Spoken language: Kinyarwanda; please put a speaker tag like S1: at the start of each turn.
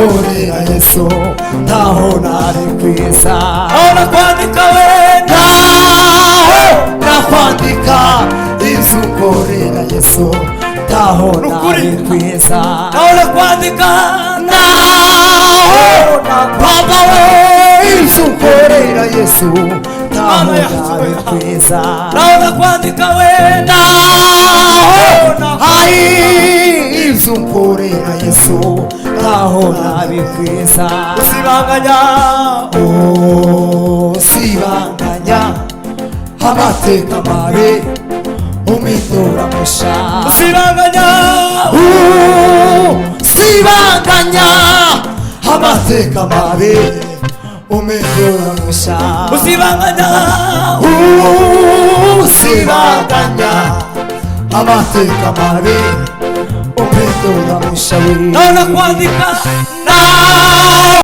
S1: unkorera Yesu ntaho nari kwiza
S2: naona kwandika wenda
S1: nakwandika ibyo unkorera Yesu ntaho nari kwiza
S2: naona kwandika
S1: Baba we ibyo unkorera Yesu ntaho nari kwiza
S2: naona kwandika wenda
S1: ibyo unkorera Yesu ntaho nari kwiza
S2: usibanganya
S1: usibanganya amateka mabi umindura musha
S2: usibanganya
S1: usibanganya amateka mabi umindura musha
S2: usibanganya
S1: usibanganya amateka mabi umindura musha
S2: naona kwandika